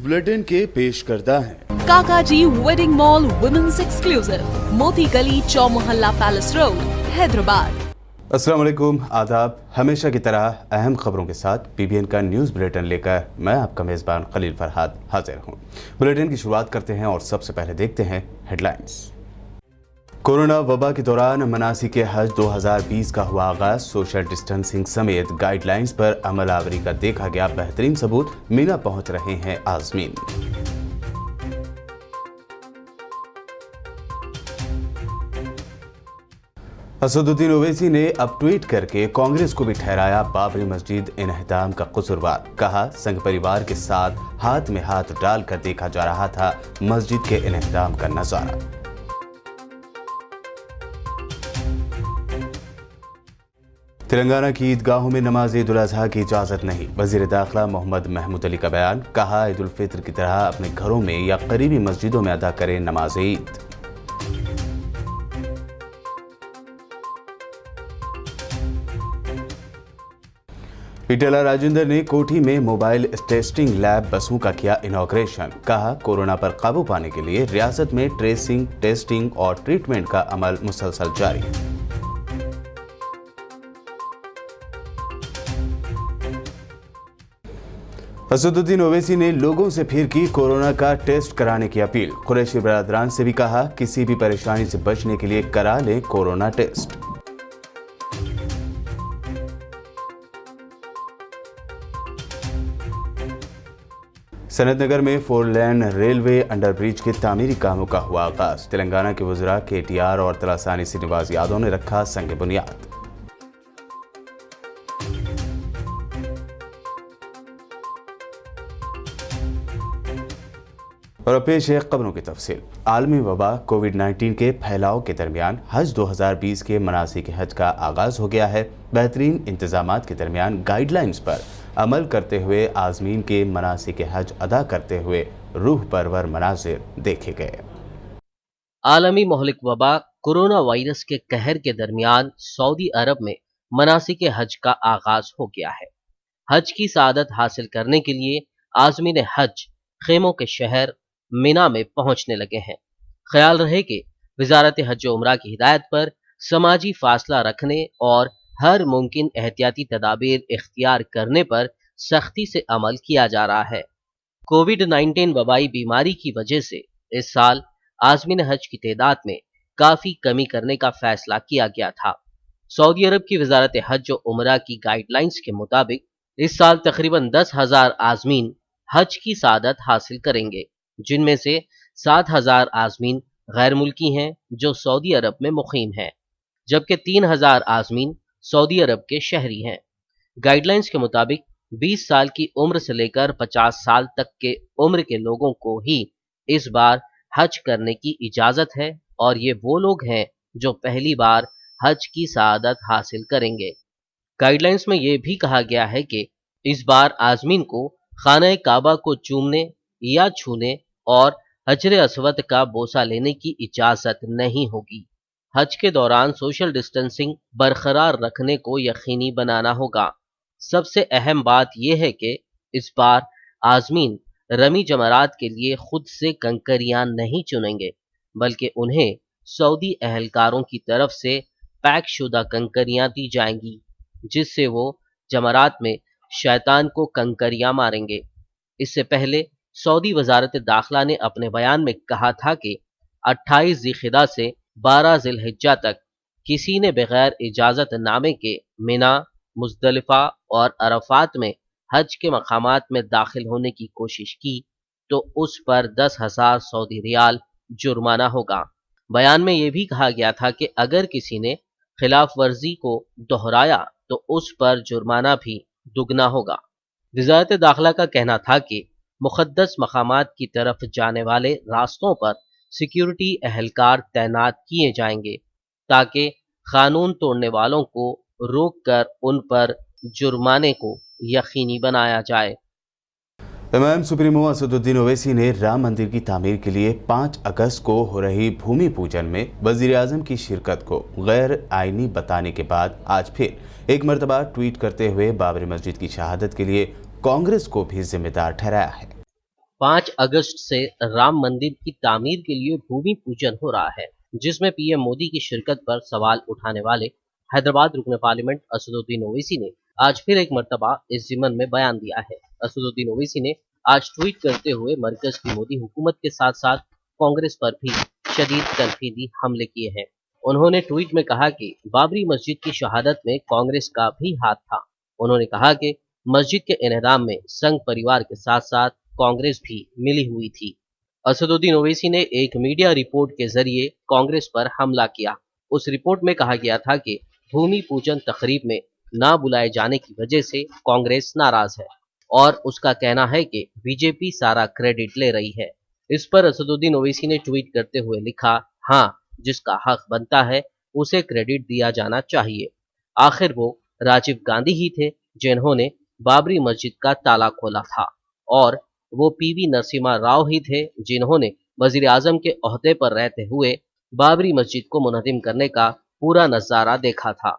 Bulletin के पेश करता है काकाजी वेडिंग मॉल वुमेन्स एक्सक्लूसिव, मोती गली, चौमोहल्ला पैलेस रोड, हैदराबाद। अस्सलाम वालेकुम, आदाब। हमेशा की तरह अहम खबरों के साथ पीबीएन का न्यूज़ बुलेटिन लेकर मैं आपका मेज़बान खलील फरहाद हाजिर हूँ। बुलेटिन की शुरुआत करते हैं और सबसे पहले देखते हैं हेडलाइंस। कोरोना वबा के दौरान मनासिक हज 2020 का हुआ आगाज। सोशल डिस्टेंसिंग समेत गाइडलाइंस पर अमल आवरी का देखा गया बेहतरीन सबूत। मीना पहुंच रहे हैं आज़मीन। असदुद्दीन ओवैसी ने अब ट्वीट करके कांग्रेस को भी ठहराया बाबरी मस्जिद इन्हदाम का कसूरवार। कहा, संघ परिवार के साथ हाथ में हाथ डालकर देखा जा रहा था मस्जिद के इन्हदाम का नजारा। तेलंगाना की ईदगाहों में नमाज ईद उल अजहा की इजाजत नहीं। वजीर दाखिला मोहम्मद महमूद अली का बयान। कहा, ईद उल फित्र की तरह अपने घरों में या करीबी मस्जिदों में अदा करें नमाज ईद। ईटेला राजेंद्र ने कोठी में मोबाइल टेस्टिंग लैब बसों का किया इनॉग्रेशन। कहा, कोरोना पर काबू पाने के लिए रियासत में ट्रेसिंग, टेस्टिंग और ट्रीटमेंट का अमल मुसलसल जारी। असदुद्दीन ओवैसी ने लोगों से फिर की कोरोना का टेस्ट कराने की अपील। कुरैशी बरादरान से भी कहा, किसी भी परेशानी से बचने के लिए करा लें कोरोना टेस्ट। सनतनगर में 4 लेन रेलवे अंडरब्रिज के तामीरी कामों का हुआ आगाज। तेलंगाना के वज़रा केटीआर और तलासानी श्रीनिवास यादव ने रखा संग बुनियाद। और पेश है खबरों की तफसील। आलमी वबा कोविड-19 के फैलाव के दरमियान हज 2020 के मनासिक हज का आगाज हो गया है। बेहतरीन इंतजामात के दरमियान गाइडलाइंस पर अमल करते हुए आज़मीन के मनासिक हज अदा करते हुए रूह परवर मनाजिर देखे गए। आलमी मोहलिक वबा कोरोना वायरस के कहर के दरमियान सऊदी अरब में मनासिक हज का आगाज हो गया है। हज की सआदत हासिल करने के लिए आज़मीन हज खेमों के शहर मिना में पहुंचने लगे हैं। ख्याल रहे कि वजारत हज उमरा की हिदायत पर समाजी फासला रखने और हर मुमकिन एहतियाती तदाबीर इख्तियार करने पर सख्ती से अमल किया जा रहा है। कोविड-19 वबाई बीमारी की वजह से इस साल आज़मीन हज की तादाद में काफी कमी करने का फैसला किया गया था। सऊदी अरब की वजारत हज और उमरा की गाइडलाइंस के मुताबिक इस साल तकरीबन 10,000 आज़मीन हज की सआदत हासिल करेंगे, जिनमें से 7,000 आज़मीन गैर मुल्की हैं जो सऊदी अरब में मुकीम हैं, जबकि 3,000 आज़मीन सऊदी अरब के शहरी हैं। गाइडलाइंस के मुताबिक 20 साल की उम्र से लेकर 50 साल तक के उम्र के लोगों को ही इस बार हज करने की इजाज़त है और ये वो लोग हैं जो पहली बार हज की सआदत हासिल करेंगे। गाइडलाइंस में ये भी कहा गया है कि इस बार आज़मीन को खाना काबा को चूमने या छूने और हजर अस्वद का बोसा लेने की इजाज़त नहीं होगी। हज के दौरान सोशल डिस्टेंसिंग बरकरार रखने को यकीनी बनाना होगा। सबसे अहम बात यह है कि इस बार आज़मीन रमी जमरात के लिए खुद से कंकरियां नहीं चुनेंगे, बल्कि उन्हें सऊदी अहलकारों की तरफ से पैक शुदा कंकरियां दी जाएंगी, जिससे वो जमरात में शैतान को कंकरियां मारेंगे। इससे पहले सऊदी वजारत दाखिला ने अपने बयान में कहा था कि 28 ज़िलक़िदा से 12 ज़िलहिज्जा तक किसी ने बगैर इजाज़त नामे के मिना, मुज़दलिफ़ा और अरफात में हज के मकामात में दाखिल होने की कोशिश की तो उस पर 10,000 सऊदी रियाल जुर्माना होगा। बयान में यह भी कहा गया था कि अगर किसी ने खिलाफ वर्जी को दोहराया तो उस पर जुर्माना भी दुगना होगा। वजारत दाखिला का कहना था कि मुक़द्दस मकामात की तरफ जाने वाले रास्तों पर सिक्योरिटी अहलकार तैनात किए जाएंगे ताकि कानून तोड़ने वालों को रोक कर उन पर जुर्माने को यकीनी बनाया जाए। इमाम सुप्रीमो असदुद्दीन ओवैसी ने राम मंदिर की तामीर के लिए 5 अगस्त को हो रही भूमि पूजन में वजीर आजम की शिरकत को गैर आइनी बताने के बाद आज फिर एक मरतबा ट्वीट करते हुए बाबरी मस्जिद की शहादत के लिए कांग्रेस को भी जिम्मेदार ठहराया है। 5 अगस्त से राम मंदिर की तामीर के लिए भूमि पूजन हो रहा है, जिसमें पीएम मोदी की शिरकत पर सवाल उठाने वाले हैदराबाद रुकन पार्लियामेंट असदुद्दीन ओवैसी ने आज फिर एक मर्तबा इस जिमन में बयान दिया है। असदुद्दीन ओवैसी ने आज ट्वीट करते हुए मरकज की मोदी हुकूमत के साथ साथ कांग्रेस पर भी शदीद तनकीदी हमले किए हैं। उन्होंने ट्वीट में कहा कि बाबरी मस्जिद की शहादत में कांग्रेस का भी हाथ था। उन्होंने कहा कि मस्जिद के इन्हदाम में संघ परिवार के साथ साथ कांग्रेस भी मिली हुई थी। असदुद्दीन ओवैसी ने एक मीडिया रिपोर्ट के जरिए कांग्रेस पर हमला किया। उस रिपोर्ट में कहा गया था कि भूमि पूजन तकरीब में ना बुलाए जाने की वजह से कांग्रेस नाराज है और उसका कहना है कि बीजेपी सारा क्रेडिट ले रही है। इस पर असदुद्दीन ओवैसी ने ट्वीट करते हुए लिखा, हाँ, जिसका हक बनता है उसे क्रेडिट दिया जाना चाहिए। आखिर वो राजीव गांधी ही थे जिन्होंने बाबरी मस्जिद का ताला खोला था और वो पीवी नरसिम्हा राव ही थे जिन्होंने वजीर आजम के ओहदे पर रहते हुए बाबरी मस्जिद को मुनहदिम करने का पूरा नजारा देखा था।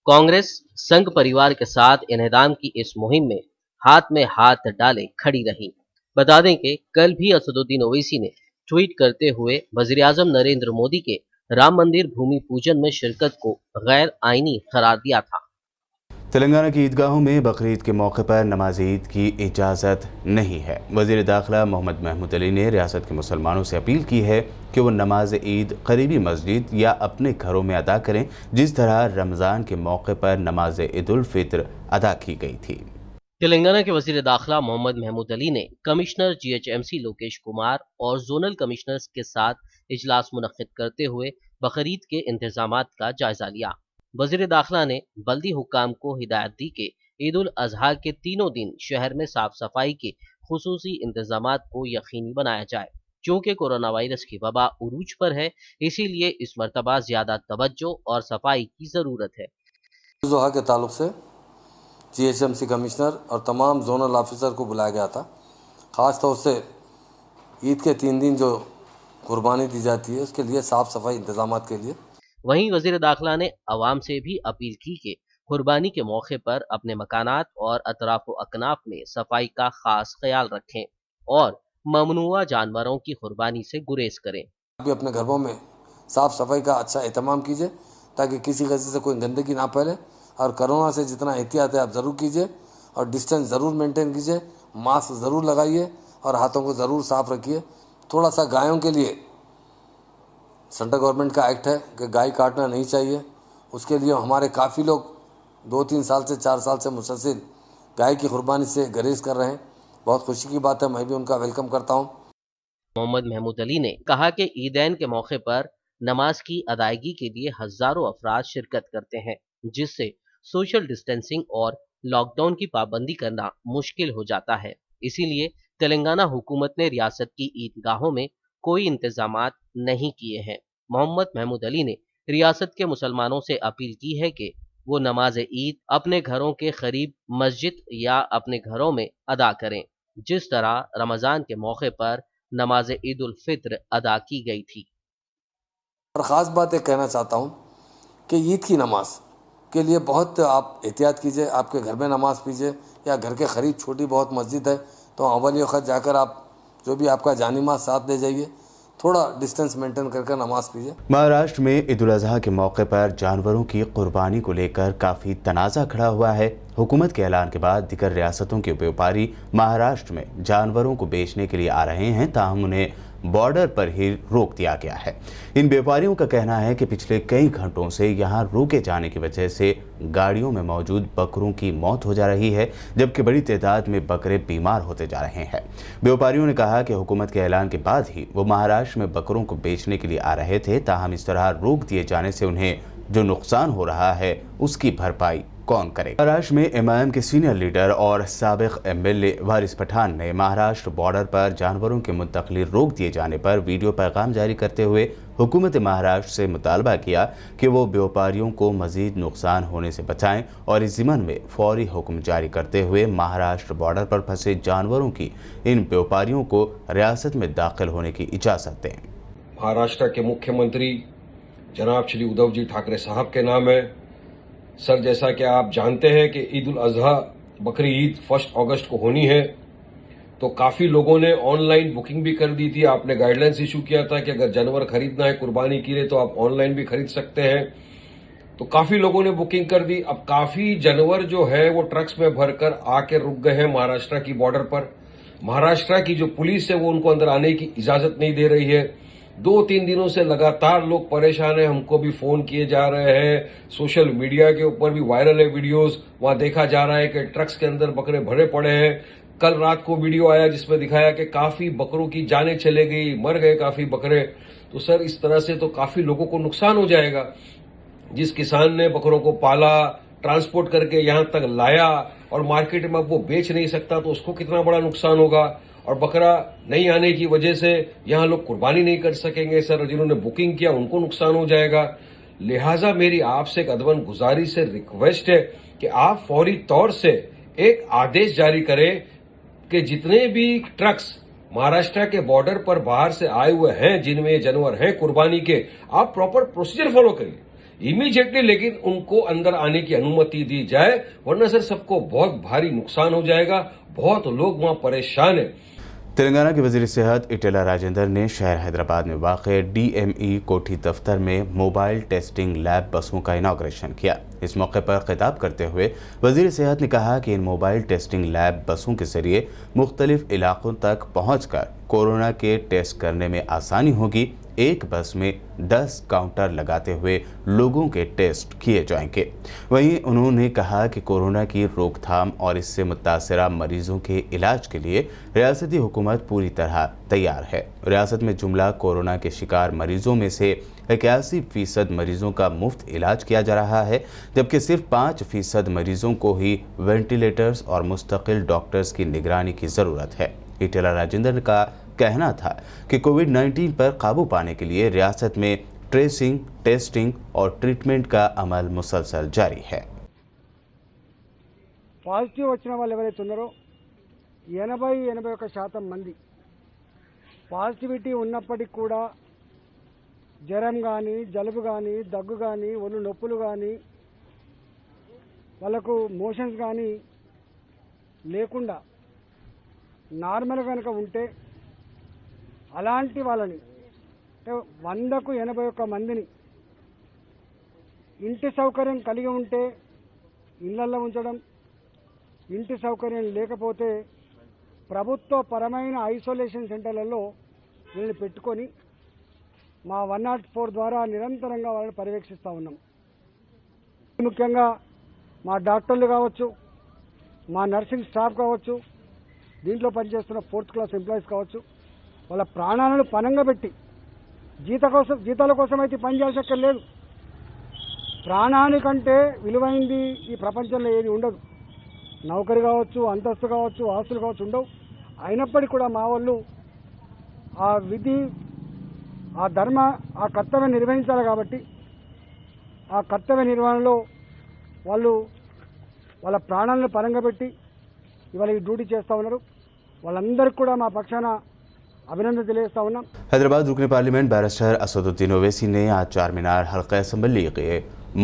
कांग्रेस संघ परिवार के साथ इन्हदाम की इस मुहिम में हाथ डाले खड़ी रही। बता दें कि कल भी असदुद्दीन ओवैसी ने ट्वीट करते हुए वजीर आजम नरेंद्र मोदी के राम मंदिर भूमि पूजन में शिरकत को गैर आईनी करार दिया था। तेलंगाना की ईदगाहों में बकरीद के मौके पर नमाज ईद की इजाज़त नहीं है। वज़ीर दाखिला मोहम्मद महमूद अली ने रियासत के मुसलमानों से अपील की है कि वो नमाज ईद करीबी मस्जिद या अपने घरों में अदा करें, जिस तरह रमज़ान के मौके पर नमाज ईद उल फित्र अदा की गई थी। तेलंगाना के वज़ीर दाखिला मोहम्मद महमूद अली ने कमिश्नर GHMC लोकेश कुमार और जोनल कमिश्नर्स के साथ इजलास मुनक्किद करते हुए बकरीद के इंतजामात का जायजा लिया। वज़ीर दाखिला ने बल्दी हुक्काम को हिदायत दी कि ईद उल अजहा के तीनों दिन शहर में साफ सफाई के खुसूसी इंतजामात को यकीनी बनाया जाए। चूँकि कोरोना वायरस की वबा उरूज पर है, इसीलिए इस मरतबा ज्यादा तवज्जो और सफाई की जरूरत है। ज़ुहा के ताल्लुक से GHMC कमिश्नर और तमाम जोनल ऑफिसर को बुलाया गया था। ख़ास तौर से ईद के 3 दिन जो कुर्बानी दी जाती है उसके लिए साफ़ सफाई इंतजामात के लिए। वहीं वज़ीर दाखिला ने अवाम से भी अपील की कि कुर्बानी के मौके पर अपने मकानात और अतराफ अकनाफ में सफाई का खास ख्याल रखें और ममनुआ जानवरों की कुर्बानी से गुरेज करें। भी अपने घरों में साफ़ सफाई का अच्छा एहतमाम कीजिए ताकि किसी वजह से कोई गंदगी ना फैले, और कोरोना से जितना एहतियात है आप ज़रूर कीजिए और डिस्टेंस ज़रूर मेंटेन कीजिए, मास्क ज़रूर लगाइए और हाथों को ज़रूर साफ़ रखिए। थोड़ा सा गायों के लिए सेंट्रल गवर्नमेंट का एक्ट है कि गाय काटना नहीं चाहिए, उसके लिए हमारे काफ़ी लोग 2-3 साल से 4 साल से मुसलसिल गाय की कुर्बानी से गुरेज कर रहे हैं। बहुत खुशी की बात है, मैं भी उनका वेलकम करता हूँ। मोहम्मद महमूद अली ने कहा कि ईदैन के मौके पर नमाज की अदायगी के लिए हजारों अफराद शिरकत करते हैं, जिससे सोशल डिस्टेंसिंग और लॉकडाउन की पाबंदी करना मुश्किल हो जाता है। इसीलिए तेलंगाना हुकूमत ने रियासत की ईदगाहों में कोई इंतजामात नहीं किए हैं। मोहम्मद महमूद अली ने रियासत के मुसलमानों से अपील की है कि वो नमाज ईद अपने घरों के करीब मस्जिद या अपने घरों में अदा करें, जिस तरह रमज़ान के मौके पर नमाज ईद उल फित्र अदा की गई थी। और ख़ास बात ये कहना चाहता हूँ कि ईद की नमाज के लिए बहुत आप एहतियात कीजिए। आपके घर में नमाज पढ़िए या घर के करीब छोटी बहुत मस्जिद है तो अव्वल वक्त जाकर आप जो भी आपका जानी माज साथ ले जाइए, थोड़ा डिस्टेंस मेंटेन करके नमाज पढ़िए। महाराष्ट्र में ईद उल अजहा के मौके पर जानवरों की कुर्बानी को लेकर काफ़ी तनाज़ा खड़ा हुआ है। हुकूमत के ऐलान के बाद दीगर रियासतों के व्यापारी महाराष्ट्र में जानवरों को बेचने के लिए आ रहे हैं, ताहम उन्हें बॉर्डर पर ही रोक दिया गया है। इन व्यापारियों का कहना है कि पिछले कई घंटों से यहां रोके जाने की वजह से गाड़ियों में मौजूद बकरों की मौत हो जा रही है, जबकि बड़ी तादाद में बकरे बीमार होते जा रहे हैं। व्यापारियों ने कहा कि हुकूमत के ऐलान के बाद ही वो महाराष्ट्र में बकरों को बेचने के लिए आ रहे थे, ताहम इस तरह रोक दिए जाने से उन्हें जो नुकसान हो रहा है उसकी भरपाई कौन करेगा। महाराष्ट्र में MIM के सीनियर लीडर और साबिक MLA वारिस पठान ने महाराष्ट्र बॉर्डर पर जानवरों के मुंतकली रोक दिए जाने पर वीडियो पैगाम जारी करते हुए हुकूमत महाराष्ट्र से मुतालबा किया कि वो व्यापारियों को मजीद नुकसान होने से बचाएं और इस ज़िमन में फौरी हुक्म जारी करते हुए महाराष्ट्र बॉर्डर पर फंसे जानवरों की इन व्यापारियों को रियासत में दाखिल होने की इजाज़त दें। महाराष्ट्र के मुख्यमंत्री जनाब श्री उद्धव जी ठाकरे साहब के नाम है। सर, जैसा कि आप जानते हैं कि ईद उल अजहा बकरी ईद 1 अगस्त को होनी है, तो काफी लोगों ने ऑनलाइन बुकिंग भी कर दी थी। आपने गाइडलाइंस इशू किया था कि अगर जानवर खरीदना है कुर्बानी के लिए तो आप ऑनलाइन भी खरीद सकते हैं। तो काफी लोगों ने बुकिंग कर दी। अब काफी जानवर जो है वो ट्रक्स में भरकर आके रुक गए हैं महाराष्ट्र की बॉर्डर पर। महाराष्ट्र की जो पुलिस है वो उनको अंदर आने की इजाजत नहीं दे रही है। 2-3 दिनों से लगातार लोग परेशान हैं। हमको भी फोन किए जा रहे हैं, सोशल मीडिया के ऊपर भी वायरल है वीडियोस। वहां देखा जा रहा है कि ट्रक्स के अंदर बकरे भरे पड़े हैं। कल रात को वीडियो आया जिसमें दिखाया कि काफी बकरों की जानें चले गई, मर गए काफी बकरे। तो सर इस तरह से तो काफी लोगों को नुकसान हो जाएगा। जिस किसान ने बकरों को पाला, ट्रांसपोर्ट करके यहां तक लाया और मार्केट में अब वो बेच नहीं सकता तो उसको कितना बड़ा नुकसान होगा। और बकरा नहीं आने की वजह से यहां लोग कुर्बानी नहीं कर सकेंगे सर। जिन्होंने बुकिंग किया उनको नुकसान हो जाएगा। लिहाजा मेरी आपसे एक अदबन गुजारिश है, रिक्वेस्ट है कि आप फौरी तौर से एक आदेश जारी करें कि जितने भी ट्रक्स महाराष्ट्र के बॉर्डर पर बाहर से आए हुए हैं जिनमें ये जानवर हैं कुर्बानी के, आप प्रॉपर प्रोसीजर फॉलो करिए इमीडिएटली, लेकिन उनको अंदर आने की अनुमति दी जाए, वरना सर सबको बहुत भारी नुकसान हो जाएगा। बहुत लोग वहां परेशान हैं। तेलंगाना के वजीर सेहत इटेला राजेंद्र ने शहर हैदराबाद में वाक़ DME कोठी दफ्तर में मोबाइल टेस्टिंग लैब बसों का इनाग्रेशन किया। इस मौके पर खिताब करते हुए वजीर सेहत ने कहा कि इन मोबाइल टेस्टिंग लैब बसों के जरिए मुख्तलिफ इलाकों तक पहुंचकर कोरोना के टेस्ट करने में आसानी होगी। एक बस में 10 काउंटर लगाते हुए लोगों के टेस्ट किए जाएंगे। वहीं उन्होंने कहा कि कोरोना की रोकथाम और इससे मुतासरा मरीजों के इलाज के लिए रियासती हुकूमत पूरी तरह तैयार है। रियासत में जुमला कोरोना के शिकार मरीजों में से 81% मरीजों का मुफ्त इलाज किया जा रहा है, जबकि सिर्फ 5% मरीजों को ही वेंटिलेटर्स और मुस्तकिल डॉक्टर्स की निगरानी की ज़रूरत है। इटेला राजेंद्र का कहना था कि कोविड-19 पर काबू पाने के लिए रियासत में ट्रेसिंग, टेस्टिंग और ट्रीटमेंट का अमल मुसलसल जारी है। పాజిటివ్ వచ్చిన వాళ్ళు ఎవరైతే ఉన్నారో 80-81% మంది పాజిటివిటీ ఉన్నప్పటికీ కూడా జ్వరం కానీ, జలుబు కానీ, దగ్గు కానీ, ఒళ్ళు నొప్పులు కానీ, వాళ్ళకు మోషన్స్ కానీ లేకుండా నార్మల్ కనుక ఉంటే అలాంటి వాళ్ళని 100కు 81 మందిని ఇంటి సౌకర్యం కలిగి ఉంటే ఇళ్లల్లో ఉంచడం, ఇంటి సౌకర్యం లేకపోతే ప్రభుత్వ పరమైన ఐసోలేషన్ సెంటర్లలో వీళ్ళని పెట్టుకొని మా 104 ద్వారా నిరంతరంగా వాళ్ళని పర్యవేక్షిస్తూ ఉన్నాం. ముఖ్యంగా మా డాక్టర్లు కావచ్చు, మా నర్సింగ్ స్టాఫ్ కావచ్చు, దీంట్లో పనిచేస్తున్న 4th క్లాస్ ఎంప్లాయీస్ కావచ్చు, వాళ్ళ ప్రాణాలను పణంగా పెట్టి జీతాల కోసం అయితే పని చేయాల్సక్కర్లేదు. ప్రాణానికంటే విలువైంది ఈ ప్రపంచంలో ఏది ఉండదు. నౌకరి కావచ్చు, అంతస్తు కావచ్చు, ఆస్తులు కావచ్చు ఉండవు. అయినప్పటికీ కూడా మా వాళ్ళు ఆ విధి, ఆ ధర్మ, ఆ కర్తవ్యం నిర్వహించాలి. కాబట్టి ఆ కర్తవ్య నిర్వహణలో వాళ్ళు వాళ్ళ ప్రాణాలను పరంగా పెట్టి ఇవాళ ఈ డ్యూటీ చేస్తూ ఉన్నారు. వాళ్ళందరికీ కూడా మా పక్షాన अभिनंदन తెలియజేస్తా ఉన్నాం. हैदराबाद रुकन पार्लियामेंट बैरिस्टर असदुद्दीन ओवैसी ने आज चार मीनार हल्का असम्बली के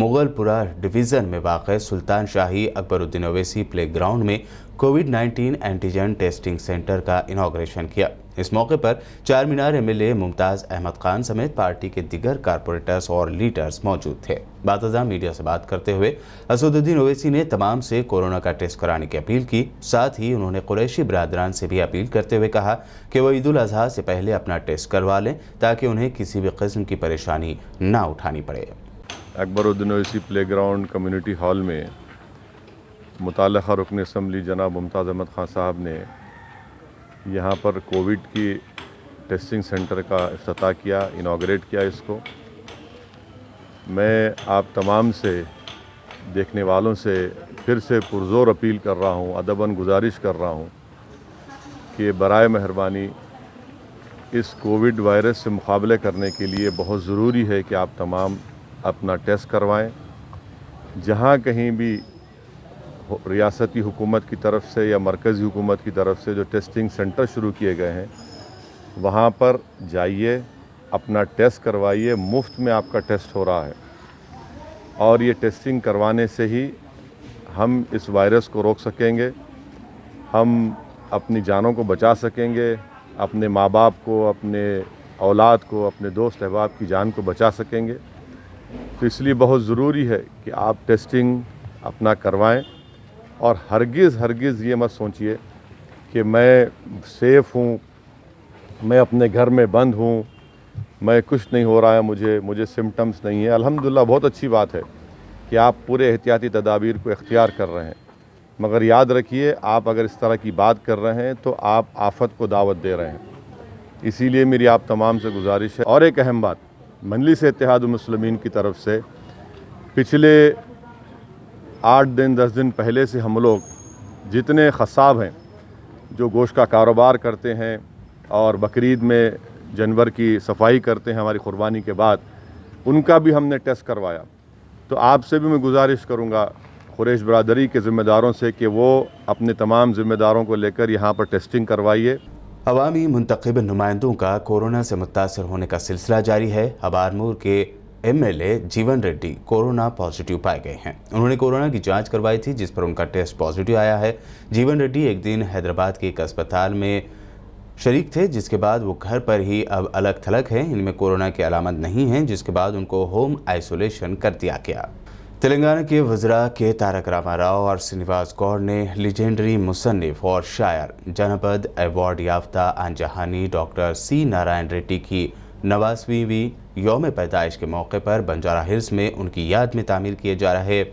मुगलपुरा डिवीज़न में वाक़ सुल्तान शाही अकबरुद्दीन ओवैसी प्ले ग्राउंड में कोविड-19 एंटीजन टेस्टिंग सेंटर का इनाग्रेशन किया। इस मौके पर चार मीनार MLA मुमताज़ अहमद खान समेत पार्टी के दिगर कारपोरेटर्स और लीडर्स मौजूद थे। बातज़ा मीडिया से बात करते हुए असदुद्दीन ओवैसी ने तमाम से कोरोना का टेस्ट कराने की अपील की। साथ ही उन्होंने कुरैशी बिरादरान से भी अपील करते हुए कहा कि वो ईद उल अज़हा से पहले अपना टेस्ट करवा लें ताकि उन्हें किसी भी किस्म की परेशानी ना उठानी पड़े। Akbaruddin Owaisi play ground community hall में मुताल्लिक़ा रुकन असम्बली जनाब मुमताज़ अहमद खान साहब ने यहाँ पर कोविड की टेस्टिंग सेंटर का इफ्तिताह किया, इनाग्रेट किया इसको। मैं आप तमाम से, देखने वालों से फिर से पुरज़ोर अपील कर रहा हूँ, अदबन गुजारिश कर रहा हूँ कि बराए मेहरबानी इस कोविड वायरस से मुकाबले करने के लिए बहुत ज़रूरी है कि आप तमाम अपना टेस्ट करवाएं। जहाँ कहीं भी रियासती हुकूमत की तरफ से या मरकज़ी हुकूमत की तरफ से जो टेस्टिंग सेंटर शुरू किए गए हैं वहाँ पर जाइए, अपना टेस्ट करवाइए। मुफ्त में आपका टेस्ट हो रहा है और ये टेस्टिंग करवाने से ही हम इस वायरस को रोक सकेंगे। हम अपनी जानों को बचा सकेंगे, अपने माँ बाप को, अपने औलाद को, अपने दोस्त अहबाब की जान को बचा सकेंगे। तो इसलिए बहुत ज़रूरी है कि आप टेस्टिंग अपना करवाएं और हरगिज़ ये मत सोचिए कि मैं सेफ़ हूँ, मैं अपने घर में बंद हूँ, मैं कुछ नहीं हो रहा है, मुझे सिम्टम्स नहीं है। अल्हम्दुलिल्लाह बहुत अच्छी बात है कि आप पूरे एहतियाती तदाबीर को इख्तियार कर रहे हैं, मगर याद रखिए आप अगर इस तरह की बात कर रहे हैं तो आप आफत को दावत दे रहे हैं। इसीलिए मेरी आप तमाम से गुजारिश है। और एक अहम बात, मजलिस इत्तेहादुल मुस्लिमीन की तरफ से पिछले 8 दिन 10 दिन पहले से हम लोग जितने ख़साब हैं जो गोश्त का कारोबार करते हैं और बकरीद में जानवर की सफाई करते हैं हमारी कुर्बानी के बाद, उनका भी हमने टेस्ट करवाया। तो आपसे भी मैं गुजारिश करूँगा कुरैश बरादरी के ज़िम्मेदारों से कि वो अपने तमाम ज़िम्मेदारों को लेकर यहाँ पर टेस्टिंग करवाइए। अवामी मुंतखब नुमाइंदों का कोरोना से मुतासर होने का सिलसिला जारी है। अबारमूर के MLA जीवन रेड्डी कोरोना पॉजिटिव पाए गए हैं। उन्होंने कोरोना की जांच करवाई थी जिस पर उनका टेस्ट पॉजिटिव आया है। जीवन रेड्डी एक दिन हैदराबाद के एक अस्पताल में शरीक थे, जिसके बाद वो घर पर ही अब अलग थलग हैं। इनमें कोरोना की अलामत नहीं है, जिसके बाद उनको होम आइसोलेशन कर दिया गया। तेलंगाना के वज़रा के तारक रामाराव और श्रीनिवास गौड़ ने लीजेंडरी मुसन्निफ और शायर जनपद अवार्ड याफ्ता आनजहानी डॉक्टर C नारायण रेड्डी की 89वीं यौम पैदाइश के मौके पर बंजारा हिल्स में उनकी याद में तामीर किए जा रहे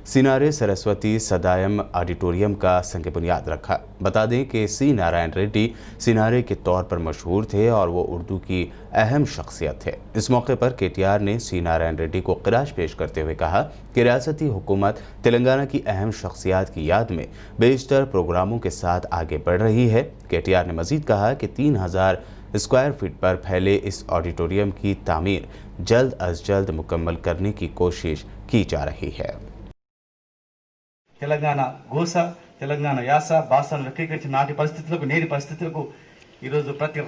सिनारे सरस्वती सदायम ऑडिटोरियम का संग बुनियाद रखा। बता दें कि C नारायण रेड्डी सिनारे के तौर पर मशहूर थे और वो उर्दू की अहम शख्सियत थे। इस मौके पर KTR ने C नारायण रेड्डी को ख़िराज पेश करते हुए कहा कि रियासती हुकूमत तेलंगाना की अहम शख्सियात की याद में बेशतर प्रोग्रामों के साथ आगे बढ़ रही है। KTR ने मज़ीद कहा कि 3000 स्क्वायर फीट पर फैले इस ऑडिटोरियम की तामीर जल्द अज जल्द मुकम्मल करने की कोशिश की जा रही है। తెలంగాణ గోస, తెలంగాణ యాస, భాషను వ్యక్తీకరించి నాటి పరిస్థితులకు నేటి పరిస్థితులకు ఈరోజు ప్రతి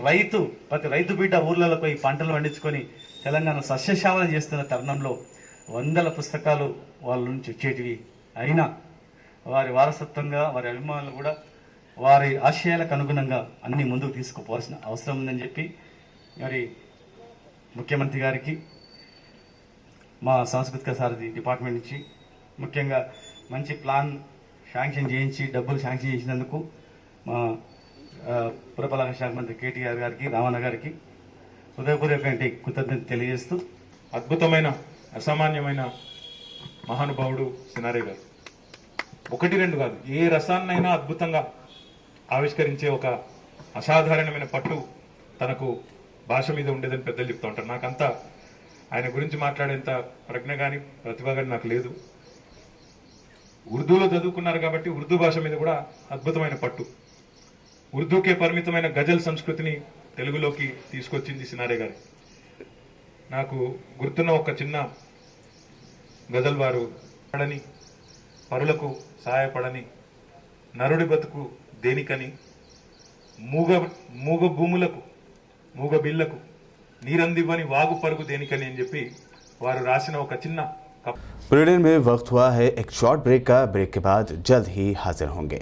రైతు బిడ్డ ఊర్లలో పోయి పంటలు పండించుకొని తెలంగాణ సస్యశ్యామల చేస్తున్న తరుణంలో వందల పుస్తకాలు వాళ్ళ నుంచి వచ్చేటివి అయినా వారి వారసత్వంగా వారి అభిమానులు కూడా వారి ఆశయాలకు అనుగుణంగా అన్ని ముందుకు తీసుకుపోవాల్సిన అవసరం ఉందని చెప్పి మరి ముఖ్యమంత్రి గారికి మా సాంస్కృతిక సారథి డిపార్ట్మెంట్ నుంచి ముఖ్యంగా మంచి ప్లాన్ శాంక్షన్ చేయించి డబ్బులు శాంక్షన్ చేసినందుకు మా పురపాలక శాఖ మంత్రి KTR గారికి, రామన్న గారికి హృదయపూర్వకమైన కృతజ్ఞత తెలియజేస్తూ, అద్భుతమైన అసామాన్యమైన మహానుభావుడు సినారే గారు. 1-2 కాదు, ఏ రసాన్నైనా అద్భుతంగా ఆవిష్కరించే ఒక అసాధారణమైన పట్టు తనకు భాష మీద ఉండేదని పెద్దలు చెప్తూ ఉంటారు. నాకంతా ఆయన గురించి మాట్లాడేంత ప్రజ్ఞ కానీ ప్రతిభ కానీ నాకు లేదు. ఉర్దూలో చదువుకున్నారు కాబట్టి ఉర్దూ భాష మీద కూడా అద్భుతమైన పట్టు. ఉర్దూకే పరిమితమైన గజల్ సంస్కృతిని తెలుగులోకి తీసుకొచ్చింది సినారే గారు. నాకు గుర్తున్న ఒక చిన్న గజల్ వారు పడని పరులకు సహాయపడని నరుడి బతుకు దేనికని మూగ భూములకు మూగ బిల్లకు నీరందివ్వని వాగు పరుగు దేనికని అని చెప్పి వారు రాసిన ఒక చిన్న बुलेटिन में वक्त हुआ है एक शॉर्ट ब्रेक का। ब्रेक के बाद जल्द ही हाजिर होंगे।